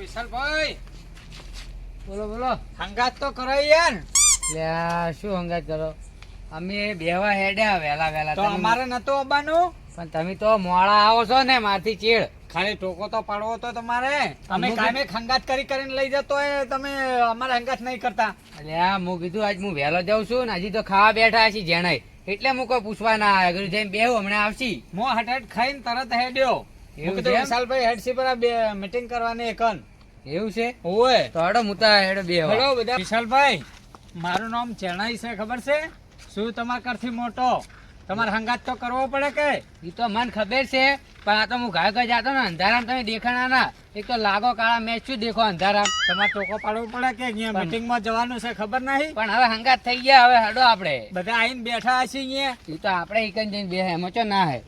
વિશાલભાઈ બોલો બોલો. હંગાત તો કરો યાર. લ્યા શું હંગાત કરો? અમે બેવા હેડ્યા વેલા વેલા. તો અમારે નતો આવવાનું. પણ તમે તો મોડા આવો છો ને મારથી ચીડ. ખાલી ટોકો તો પાડવો તો તમારે. તમે કાયમે હંગાત કરીને લઈ જતો હોય તમે અમારે હંગાત નહીં કરતા. લ્યા હું કીધું આજ હું વહેલો જાઉં છું ને હજી તો ખાવા બેઠા છીએ જેણાઈ એટલે હું કોઈ પૂછવા ના આવ્યો જઈને બેહું હમણાં આવશી. મો હટ ખાઈને તરત હેડ્યો. એવું છે? વિશાલભાઈ હેડસી પર મીટિંગ કરવાની એકન. એવું છે? ઓય તો હડો મુતા હેડો બે. હેલો બધા. વિશાલભાઈ મારું નામ ચેણાઈ છે ખબર છે? શું તમારા કરથી મોટો? તમારે હંગાત તો કરવો પડે કે? એ તો મને ખબર છે પણ આ તો હું ગાય ગાય જાતો ને અંધારામ તમે દેખાણા ના. એક તો લાગો કાળા મેચ શું દેખો અંધારામ. તમારે ટોકો પાડવો પડે કે અહીંયા મીટિંગ માં જવાનું છે ખબર નહીં? પણ હવે હંગાત થઈ ગયા હવે હડો આપણે. બધા આવીને બેઠા હશે અહીંયા. એ તો આપણે એકન જઈને બે એમાં ચો ના હે.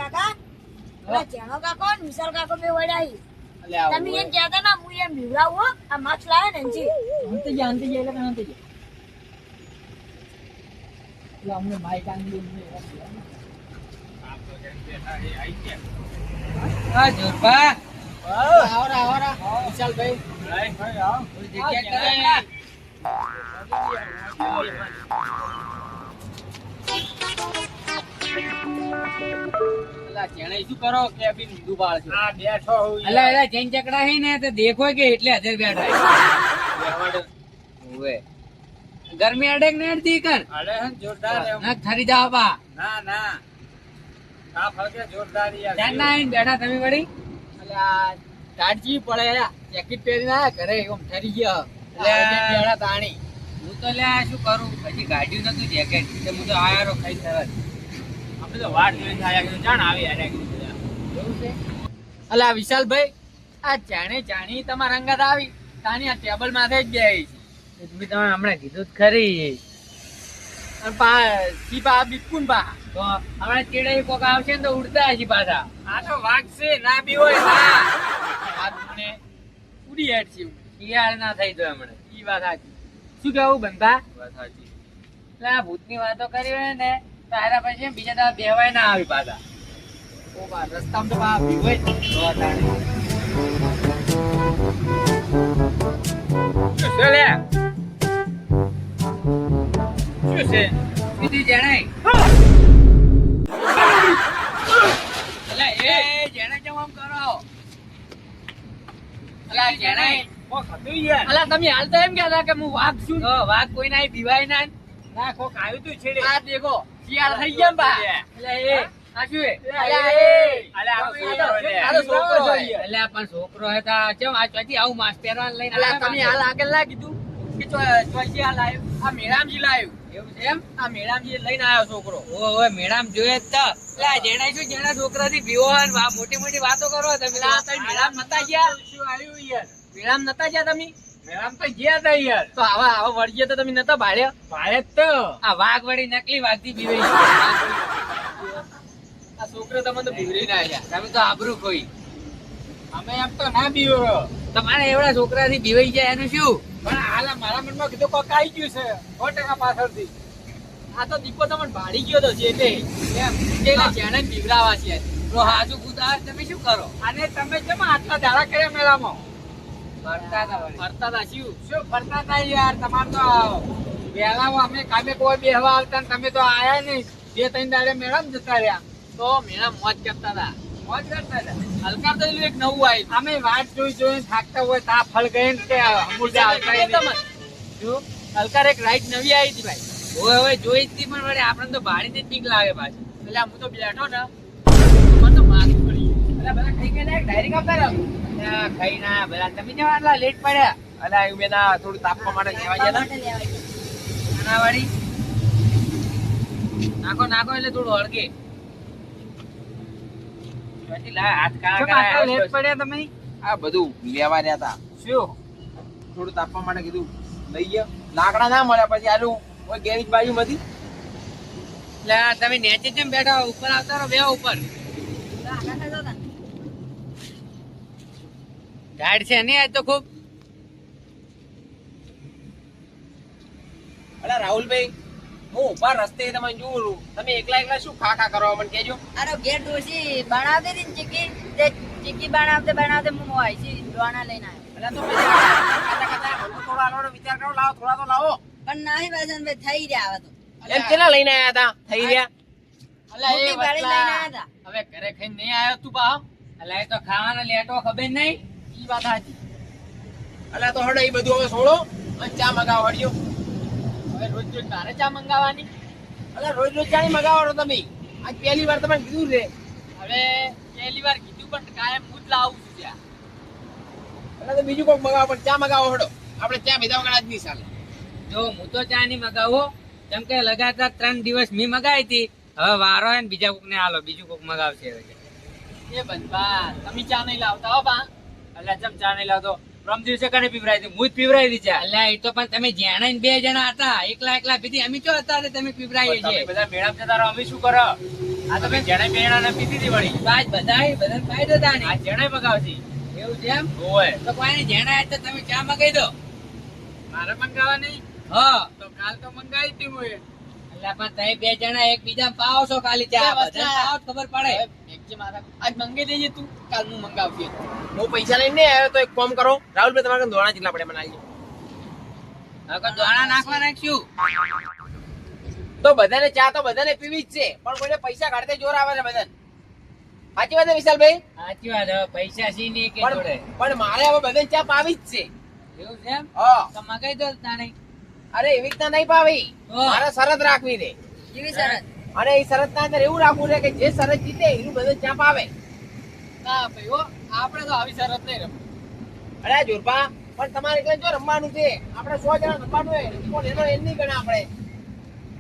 કાકા જેનો કાકો ને વિશાલ કાકો બે વડાઈ તમે એમ કહેતા ના હું એમ ભીવડાવું આ માર્ક્સ લાવે ને જી અંતે જાય એટલે અંતે જાય એટલે અમને માઈક આંગલી હા જોરબા આવરા વિશાલભાઈ શું કરો કેબિન દુબાળ છે? આ બેઠો હું અલા એલા જૈન ચકડા હે ને તો દેખો કે એટલે હાજર બેઠા ઓવે ગરમી અડેક ને અડધી કર અરે જોરદાર એમ. ના ખરી જાવ બા ના આ ફળકે જોરદાર યાર. જાન ના આઈને બેઠા તમે વળી. અલ્યા કાઢજી પડે જેકેટ પહેરીને આયા ઘરે એમ ઠરી ગયા. એટલે બેડા તાણી હું તો લ્યા શું કરું પછી ગાડ્યું નતું જેકેટ એટલે હું તો આયારો ખાઈ તરત. આપણે તો વાટ જોઈને આયા કે જાણ આવી યાર એવું છે? અલ્યા વિશાલભાઈ આ જાણી તમારા અંગત આવી તાણી આ ટેબલ માથે જ બેહી છે. તમે તમે હમણાં કીધું જ ખરી. અને પા સીપા બિકુન પા તો હમણાં ચેડે કોક આવશે ને તો ઉડતા હશે પાછા. આ તો વાઘ છે ના બી હોય ના આ તમને ઉડી હેડ છે શિયાળ ના થઈ તો હમણાં. ઈ વાત સાચી. શું કેવું બંધા? વાત સાચી. એટલે આ ભૂતની વાતો કરી હોય ને તો હારા પછી એમ બીજા દાડા બેહવાય ના આવી પાછા. ઓ બા રસ્તામાં તો બા ભીગોય તો તાણે. શું છે લે શું છે કીધું જણાય. એટલે એ જણાય કેમ આમ કરો? અલા જણાય. કોક હતું યાર. અલા તમે હાલ તો એમ કહેતા કે હું વાઘ છું. તો વાઘ કોઈ ના બીવાય ના. ના કોક આવ્યું તું છેડે. આ દેખો શિયાળ થઈ ગયા બા. એટલે એ આ શું હે? અલ્યા એ અલ્યા આ તો છોકરો છે યાર. એટલે પણ છોકરો હતા કેમ આ ચોથી આવું માસ્ક પહેરવાનું લઈને અલ્યા આવ્યા તમે હાલ આગળ ના કીધું કે ચોઈસી હાલ આવ્યું આ મેળામજી લાવ્યું એવું છે એમ? આ મેળામજી લઈને આવ્યો છોકરો. ઓય મેડમ જોઈએ જ તો. એટલે આ જેણાઈ શું જેણા છોકરાથી બીવો હોય ને મોટી મોટી વાતો કરો તમે. આ તમે મેળામ નતા ગયા? શું આવ્યું યાર? મેળામ નતા ગયા તમે? મેળામ તો ગયા હતા યાર. તો આવા વળગીએ તો તમે નતા ભાડ્યા? ભાડે જ તો આ વાઘ વળી નકલી વાઘથી બીવાઈ આ છોકરો તમને તો બીવરી ના આવ્યા. તમે તો આબરૂ ખોઈ. અમે એમ તો ના બીવો તમારે એવડા છોકરાથી બીવાઈ જાય એનું શું? પણ હાલ મારા મનમાં કીધું કોક આવી ગયું છે 100% પાછળથી. આ તો દીપો તમને ભાડી ગયો તો છે તે એમ પેલા જેને બીવરાવા છે. તો હાજુ કુદા તમે શું કરો? અને તમે કેમ આટલા દાડા કર્યા મેળામાં? ફરતા હતા વળી. ફરતા હતા શું ફરતા હતા યાર? તમારે તો વહેલા અમે કામે કોઈ બેહવા આવતા ને તમે તો આયા નહીં. 2-3 દાડે મેળામાં જતા રહ્યા. તો મેળા મોજ કરતા હતા. મોજ કરતા હતા. હલકા તો એક નવું આવ્યું. અમે વાટ જોઈને થાકતા હોય તા ફળ ગઈ ને કે અમૂલ્ય આવતા ય નહીં. શું? હલકાર એક રાઈડ નવી આવી હતી ભાઈ. ઓય ઓય જોઈ જ હતી પણ વળી આપણને તો ભાડીને જ બીક લાગે પાછી. એટલે હું તો બેઠો ને મને તો મારી પડી. એટલે બધા ખાઈ ગયા ડાયરેક્ટ આવતા રહો. ખાઈ ના બધા તમે કેવા આટલા લેટ પડ્યા? અલા એવું બેના થોડું તાપવા માટે કહેવા ગયા માટે લેવાય નાના વાળી નાખો નાખો એટલે થોડું હળગે. પછી લાય હાથ કાળા હતા. લેટ કાળા. પડ્યા તમે? આ બધું લેવા રહ્યા હતા શું? થોડું તાપવા માટે કીધું લઈ ગયા લાકડા ના મળ્યા પછી આલું કોઈ ગેરેજ બાજુ માંથી એટલે આ તમે નીચે કેમ બેઠા હો? ઉપર આવતા રહો બે ઉપર. ઝાડ છે નહીં આજ તો ખૂબ. અલા રાહુલભાઈ, હું ઉભા રસ્તે તમને જોઉં છું. તમે એકલા શું ખા કરો મને કહેજો. અરે ઘેર ડોસી બનાવતી હતી ને ચીકી, તે ચીકી બનાવતે હું આઈ દોણા લઈને આવ્યો. અલા તો પછી ખાતા મને તો થોડો આલવાનો વિચાર કરો. લાવો, થોડા તો લાવો. પણ નહીં વસંતભાઈ, થઈ રહ્યા હવે તો. એમ કેટલા લઈને આયા હતા? થઈ રહ્યા. અલ્યા એ મોટી ગાડી લઈને વસલા. આવ્યા હતા. હવે ઘરે ખાઈને નહીં આવ્યો તું બા? એટલે એ તો ખાવાનો લેટો ખબર નહીં. ઈ વાત સાચી. અલા તો હડો એ બધું હવે છોડો અને ચા મગાવો હડ્યો. હવે રોજ રોજ તારે ચા મંગાવવાની? અલા રોજ ચા નહીં મગાવવાનો તમે. આજ પહેલી વાર તમને કીધું છે. હવે પહેલી વાર કીધું પણ કાયમ હું જ લાવું છું ત્યાં. અલા તો બીજું કોઈક મગાવો પણ ચા મગાવો હડો. આપણે ચા બીજા વગર આજ નહીં ચાલે. જો હું તો ચા નહીં મગાવો, કેમ કે લગાતાર 3 દિવસ મેં મગાવી હતી. હવે વારો હે ને બીજા કોક ને આલો, બીજું કોક મગાવશે હવે. એ બંધા તમે ચા નહીં લાવતા હો બા? એટલે ચમ ચા નહીં લાવતો? પ્રમ દિવસે કને પીવરાઈ હતી? હું જ પીવરાઈ હતી ચા. એટલે એ તો પણ તમે જેણા ને 2 જણા હતા, એકલા પીધી. અમે ચો હતા તમે પીવરાઈએ તમે છીએ. બધા મેળામાં જતા રહો, અમે શું કરો? આ તમે જેણે મેળા ને પીધી હતી વળી. આજ બધાને ફાયદો થાય ને. આ જેણે મગાવતી. એવું છે એમ? ઓય તો કોઈને જેણા આજ તો તમે ચા મગાવી દો. મારે મંગાવવાની? હા, તો કાલ તો મંગાવી હતી હું. એટલે પણ તમે 2 જણા એકબીજા પાવો છો ખાલી ચા. બસ, બધાને પાવો તો ખબર પડે. આજ મંગાઈ દેજે તું, કાલ હું મંગાવતી. હું પૈસા લઈને નહીં આવ્યો તો એક કામ કરો. રાહુલભાઈ તમારે દોણા જેટલા પડે મને આલજો. હવે કોઈ દોણા નાખવા નાખશું. તો બધાને ચા તો બધાને પીવી જ છે, પણ કોઈને પૈસા કાઢતે જોર આવે છે બધાને. સાચી વાત છે વિશાલભાઈ? સાચી વાત. હવે પૈસા સી નહીં કે જોડે. પણ મારે હવે બધાને ચા પાવી જ છે. એવું છે એમ? હા. તો મગાઈ દો તાણે. અરે એવી રીતના નહીં પાવી. હા. મારે શરત રાખવી છે. કેવી સરસ. અને એ શરત ના અંદર એવું રાખવું છે કે જે શરત જીતે એનું બધું ચા પાવે. ના ભાઈ હો, આપણે તો આવી શરત નહીં રમવી. અરે જોરપા, પણ તમારે એટલે જો રમવાનું છે. આપણે 100 જણા રમવાનું હોય, પણ એનો એમ નહીં ગણે આપણે.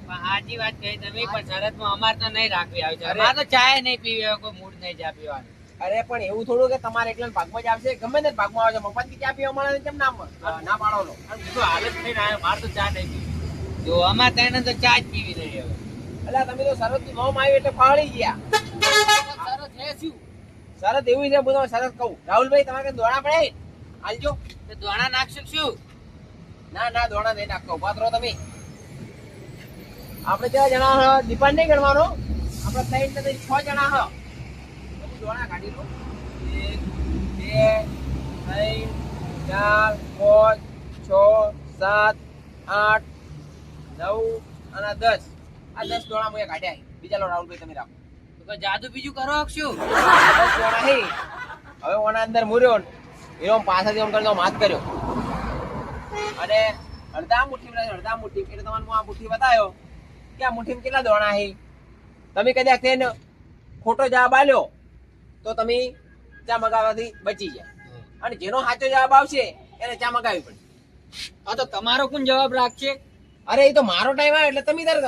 પણ સાચી વાત કહી તમે, પણ શરતમાં અમારે તો નહીં રાખવી આવી છે. અરે. અમારે તો ચાય નહીં પીવી હોય, કોઈ મૂડ નહીં ચા પીવાનું. અરે પણ એવું થોડું કે તમારે એકલા ભાગમાં જ આવશે. ગમે તે ભાગમાં આવશે. મફતની ચા પીવા મળે કેમ ના પાડો? અને હું તો હાલ જ થઈને આવ્યો, મારે તો ચા નહીં પીવી. જો અમારે ત્યાં તો ચા જ પીવી નહીં હવે. એટલે તમે તો શરત નું નામ આવ્યું એટલે ફાળી ગયા. શરત છે શું? શરત એવી છે, હું તમને શરત કહું. રાહુલભાઈ તમારે કઈ દોણા પડે હાલજો. તો દોણા નાખશું શું? ના દોણા નહીં નાખતો. ઉભા રહો તમે. આપણે 4 જણા ડિપેન્ડ નહીં કરવાનો. આપણે 3 ને 6 જણા હ. હું દોણા કાઢી લઉં. 1 2 3 4 5 6 7 8 9 અને 10. આ 10 દોણા મેં કાઢ્યા. બીજા લો રાહુલભાઈ તમે રાખો. તો કોઈ જાદુ બીજું કરો શું? 10 દોણા હે. હવે ઓના અંદર મુર્યો એનો પાછળથી ઓમ કરતો હાથ કર્યો અને અડધા મુઠ્ઠી એટલે તમારે હું આ મુઠ્ઠી બતાવ્યો કે આ મુઠ્ઠીમાં કેટલા દોણા છે. તમે કદાચ તેને ખોટો જવાબ આલ્યો તો તમે ચા મગાવવાથી બચી જાય, અને જેનો સાચો જવાબ આવશે એને ચા મગાવવી પડે. આ તો તમારો કોણ જવાબ રાખશે? અરે એ તો મારો ટાઈમ આવે એટલે તમે તાર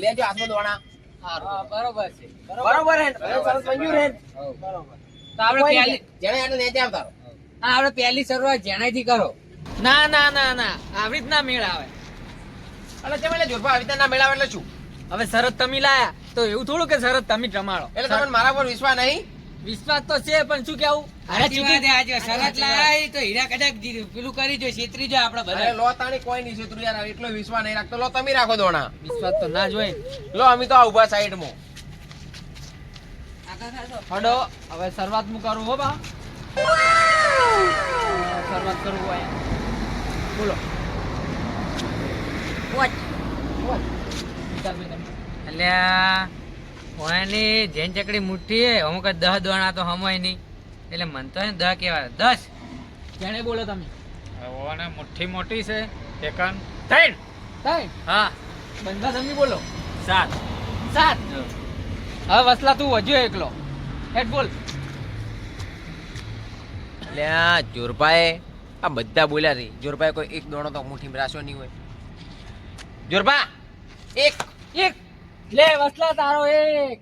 લેજો હાથમાં દોણા. હા, બરોબર છે. બરોબર હે ને? સરસ મંજૂર હે ને? બરોબર. તો આપણે કોઈ પહેલી નહીં. જેને એને નેચે આવતારો. આપણે પહેલી શરૂઆત જેનાથી કરો. ના આવી રીતના મેળ આવે. એટલે ચમ એટલે જોરપા આવી રીતના ના મેળાવે એટલે શું? હવે શરત તમે લાયા તો એવું થોડું કે શરત તમે રમાડો. એટલે તમને મારા પર વિશ્વાસ નહીં? વિશ્વાસ તો છે, પણ શું કેવું? સાચી વાત છે, સાચી વાત. શરત લાવી તો હીરા કદાચ પેલું કરી જો, છેતરી જો આપણે અરે બધા. લો તાણી કોઈ નહીં છેતરું યાર, એટલો વિશ્વાસ નહીં રાખતો. લો તમે રાખો દોણા. વિશ્વાસ તો ના જોઈ. લો અમે તો આ ઉભા સાઈડમાં. હડો હવે શરૂઆત હું કરું હો બા. શરૂઆત કરું હોય બોલો. વોચ. એટલે ઓની જેન ચકડી મુઠ્ઠી હે, અમુક 10 દોણા તો હમોય નહીં. એટલે મન તો 10 કેવા 10. જેને બોલો તમે. ઓને મુઠ્ઠી મોટી છે એકન ત્રણ. હા, બંધા તમે બોલો. 7. 7. હવે વસલા તું વધ્યો એકલો. હેડ બોલ. એટલે આ જોરપાએ આ બધા બોલ્યા રે. જોરપાએ કોઈ એક દોણો તો મુઠ્ઠીમાં રાખ્યો નહીં હોય. જોરપા એક લે વસલા તારો એક.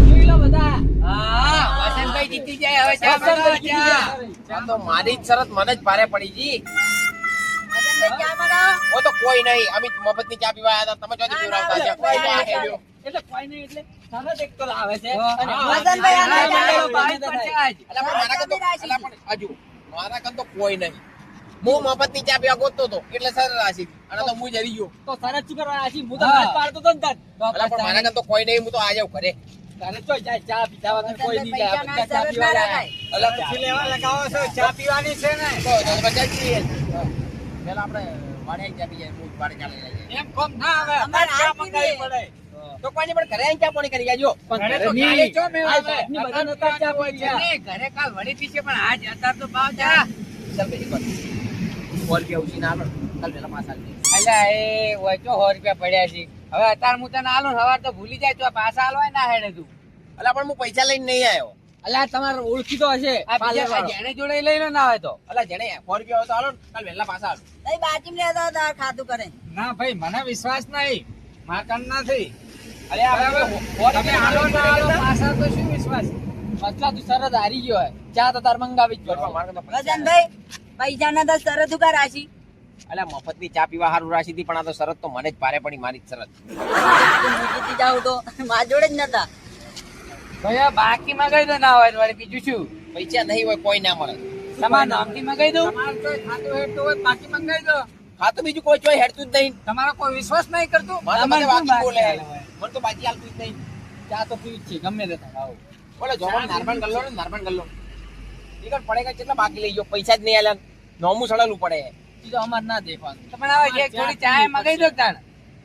જોઈ લો બધા. હા, વસંતભાઈ જીતી જાય હવે. ચા બનાવો, ચા. આ તો મારી જ શરત મને જ ભારે પડી જી. વસંતભાઈ ચા બનાવો. ઓ તો કોઈ નહીં, અમે મફતની ચા પીવા આવ્યા હતા. તમે ચોથી પીવડાવતા છે. કોઈ નહીં, આ હેડ્યો. એટલે કોઈ નહીં, એટલે શરત એક તો લાવે છે. અને વસંતભાઈ આના હા, ચાલો, બાવીસ પર છે આજ. અલા પણ મારા કન તો અલા પણ હજુ મારા કન તો કોઈ નહીં. હું મફતની ચા પીવા ગોતતો હતો એટલે સર રાશી અને તો હું જરી ગયો. તો સરસ શું કરવા આશી હું તો હા. હાથ પાડતો તો ને તાર. અલા પણ મારા કામ તો કોઈ નહીં, હું તો આ જાઉં ઘરે. તારે ચોય જાય ચા પીધા વગર કોઈ નહીં જાય. પૈસા ના બધા ચા શરત પીવા ના જાય. લગાય. અલા પછી લેવા લગાવો છો ચા પીવાની છે ને. તો બધા છીએ. પેલા આપણે વાડે ચા પી જાય, હું વાડે ચાલી જાય. એમ કોમ ના આવે અમારે ચા હાથ મંગાવી પીવે. પડે. તો કોઈ નહીં, પણ ઘરે આવીને ચા પાણી કરી જાજો. પણ ઘરે તો ઘરે કાલે ચો મેળ આવે. આજની બધા નતા ચા પી ગયા. નહીં, ઘરે કાલ વળી પીશે પણ આજ અત્યારે તો ભાવ ચા. ચાલ ભાઈ એકવાર. 100 રૂપિયા ઉછીને આલો ને, કાલ વહેલા પાછા આવી જઈશ. અલ્યા એ વચ્ચો 100 રૂપિયા પડ્યા છે. હવે અત્યારે હું તને આલું ને હવાર તો ભૂલી જાય તો પાછા આલવાય ના હેડે તું. અલા પણ હું પૈસા લઈને નહીં આવ્યો. અલ્યા તમારે ઓળખીતો હશે આ પાર્લર બીજા વાળો. જેને જોડે લઈ લો ના હોય તો. અલા જેને 100 રૂપિયા હોય તો આલો ને, કાલ વહેલા પાછા આલો. તઈ બાજીમાં લેતા હતા ખાતું કરે. ના ભાઈ મને વિશ્વાસ નહીં, માકન નથી. અરે આ બરાબર. બધા તમે આલો ના આલો પાછા તો શું વિશ્વાસ? મતલબ તું સરસ હારી ગયો હોય ચા તો તાર મંગાવી જ પડે. મારે તો પૈસા વસંતભાઈ પૈસા ના તો શરત ઉકા રાશી. અલ્યા મફતની ચા પીવા હારું રાશી હતી, પણ આ તો શરત તો મને જ ભારે પડી, મારી જ શરત. હું જીતી જાઉં તો મારા જોડે જ નતા. ભૈયા બાકી મગાઈ દો ના હોય તો વળી બીજું શું? પૈસા નહીં હોય કોઈ ના મળે. તમારા નામથી મગાઈ દઉં. તમારે કોઈ ખાતું હેઠતું હોય બાકી મંગાવી દો. હા તો બીજું કોઈ ચોય હેડતું જ નહીં. તમારો કોઈ વિશ્વાસ નહીં કરતું. મને તો તમારે બધે શું બાકી બોલે. બાકી હાલે? મને તો બાકી હાલતું જ નહીં. ચા તો પીવી જ છે ગમે તે થાય. આવો. બોલે જોમાં નારબાન ગલ્લો ને નારબાન ગલ્લો. ઈકણ પડેગા કેટલા બાકી લઈ ગયો, પૈસા જ નહીં આલ્યા. નોમું સળેલું પડે. ઈ તો અમારે ના દેખવાનું. તો પણ હવે એક થોડી ચા મગાઈ દો તાણ.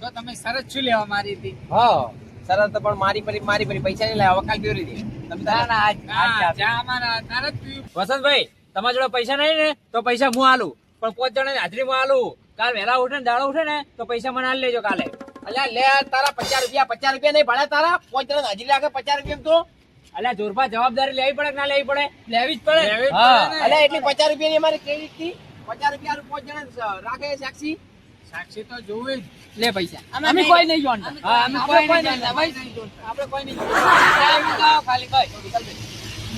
તો તમે શરત શું લેવા મારી હતી? હા શરત પણ મારી પરી પૈસા નહીં લાવ્યા, વકાલ પીવરી દે. તમે ના તારા ના આજ હા, ચા ચા અમારા તારે જ પીવી. વસંતભાઈ તમારા જોડે પૈસા નહીં ને તો પૈસા હું આલું, પણ 5 જણાની હાજરીમાં આલું. કાલ વહેલા ઉઠે ને દાડો ઉઠે ને તો પૈસા મને આલી લેજો કાલે. અલ્યા લે તારા 50 રૂપિયા નહીં ભાડે તારા 5 જણા હાજરી રાખે 50 રૂપિયા તો. અલ્યા જોરપા જવાબદારી લેવી પડે કે ના લેવી પડે? લેવી જ પડે. લેવી જ હા. પડે ને. અલ્યા એટલી 50 રૂપિયાની અમારી ક્રેડિટ થી 50 રૂપિયા 5 જણા રાખે સાક્ષી. સાક્ષી તો જોવી જ. લે પૈસા. અમે અમે નહીં. કોઈ નહીં જોણતા. હા, અમે આપણે કોઈ નહીં નહીં જોણતા, ભાઈ. જોણતા. આપણે કોઈ નહીં જોણતા. ચા મંગાવો ખાલી ભાઈ.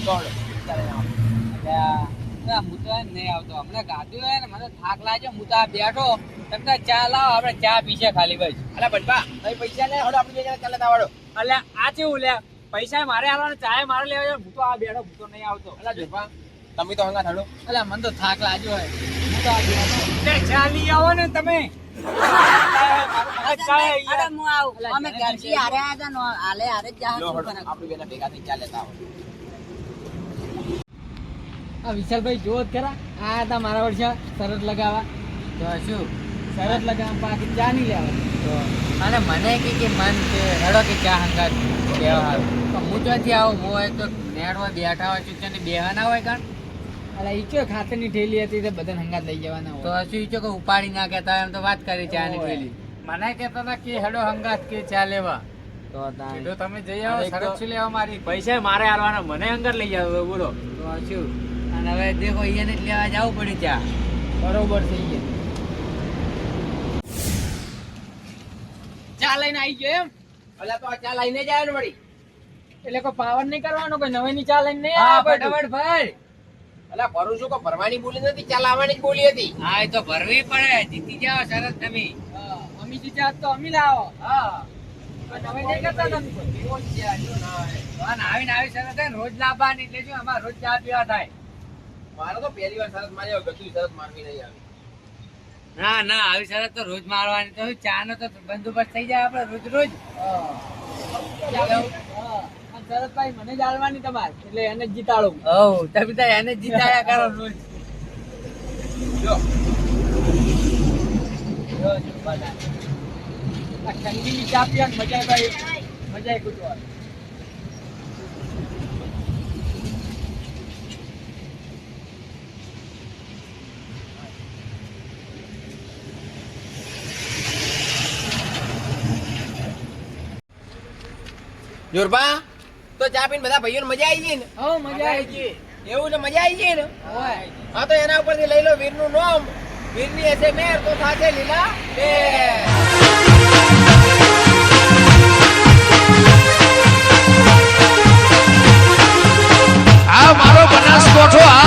દોડ. ચાલે આવો. અલ્યા, ના, હું તો નહીં આવતો. હમણાં ગાધું હોય ને મને થાક લાગ્યો. હું તો આ બેઠો. તમને ચા લાવો, આપણે ચા પીશે ખાલી ભાઈ. અલ્યા બનપા તમે પૈસા લે હડો આપણે બે જણા ચાલે તાવાડો. અલ્યા આ કેવું લે પૈસા મારે આલવાના ચાય મારે લેવા જાય. હું તો આ બેઠો હું તો નહીં આવતો. અલ્યા જોપા તમે તો હંગા થડો. અલ્યા મને તો થાક લાગ્યો હોય. હું તો આ બેઠો. લે, ચા લઈ આવો ને તમે. વસંતભાઈ, અરે હું આવું. અલા, અમે જાણે ઘરથી હારે આયા હતા ને, હાલે હારે જ જા લો શું હડો કરે. આપણે બેના ભેગા થઈ ચાલે તાવ. આ વિશાલભાઈ જોવો જ ખરા આ હતા મારા વર્ષે શરત લગાવવા. તો શું? શરત લગાવવા બાકી ચા નહીં લેવા. અને મને કે મન કે હેડો કે ચા હંગાત લેવા હારું. તો હું ચોથી આવું હોય તો નેડવા બેઠા હોય ચૂચા બેહવાના હોય કાણ અલ્યા ઈ કયો ખાતરની ઠેલી હતી તે બધાને હંગાત લઈ જવાના તો હોય. શું ઈચ્છો કે ઉપાડી ના કહેતા એમ તો વાત કરી ચા ની ઓય. પેલી. મને કહેતા હતા કે હેડો હંગાત કે ચા લેવા. તો તાણ. કીધું તમે જઈ આવો, અરે શરત તો- શું લેવા મારી? પૈસા મારે આલવાના, મને હંગાત લઈ જાવ બોલો. તો શું? અને હવે દેખો અહીંયા જ લેવા જવું પડે ચા. બરોબર થઈ ગયા. ચા લઈને આવી ગયો એમ અલ્યા તો આ ચા લઈને જ આવ્યો ને વળી. એટલે કોઈ પાવર નહીં કરવાનો, કોઈ નવીની ચા લઈને નહીં હા આવ્યો બધું. ફટાફટ ભાઈ. અલ્યા ભરું છું કે ભરવાની બોલી નથી, ચા લાવવાની જ બોલી હતી. હા એ તો ભરવી પડે. જીતી જાઓ સરસ તમે. હા, અમીથી ચા તો અમી લાવો. હા કોઈ નવીન નહીં કરતા તમે કોઈ. આવીને આવી સરસ થાય ને રોજ લાવવાની એટલે શું અમારે રોજ ચા પીવા થાય. મારે તો પહેલી વાર શરત મારી આવે, ગતું શરત મારવી નહીં આવી. ના ના આવી શરત તો રોજ મારવાની. તો શું ચા નો તો બંદોબસ્ત થઈ જાય આપડે રોજ રોજ. હા. હા. અને શરતભાઈ મને જ આલવાની તમારે એટલે એને જ જીતાડું. હવ તમે તો એને જ જીતાડ્યા કરો રોજ. જો જો બધા. આ ઠંડીની ચા પીવાની મજા ભાઈ મજા આવી કૂટવા. જોરબા તો ચા પીને બધા ભાઈઓને મજા આવી ગઈ ને? હા મજા આવી ગઈ. એવું ને મજા આવી ગઈ ને? હોય. હા તો એના ઉપરથી લઈ લો વીરનું નામ. વીરની હશે મેર તો થાશે લીલા બેર. આ મારો બનાસકોઠો આ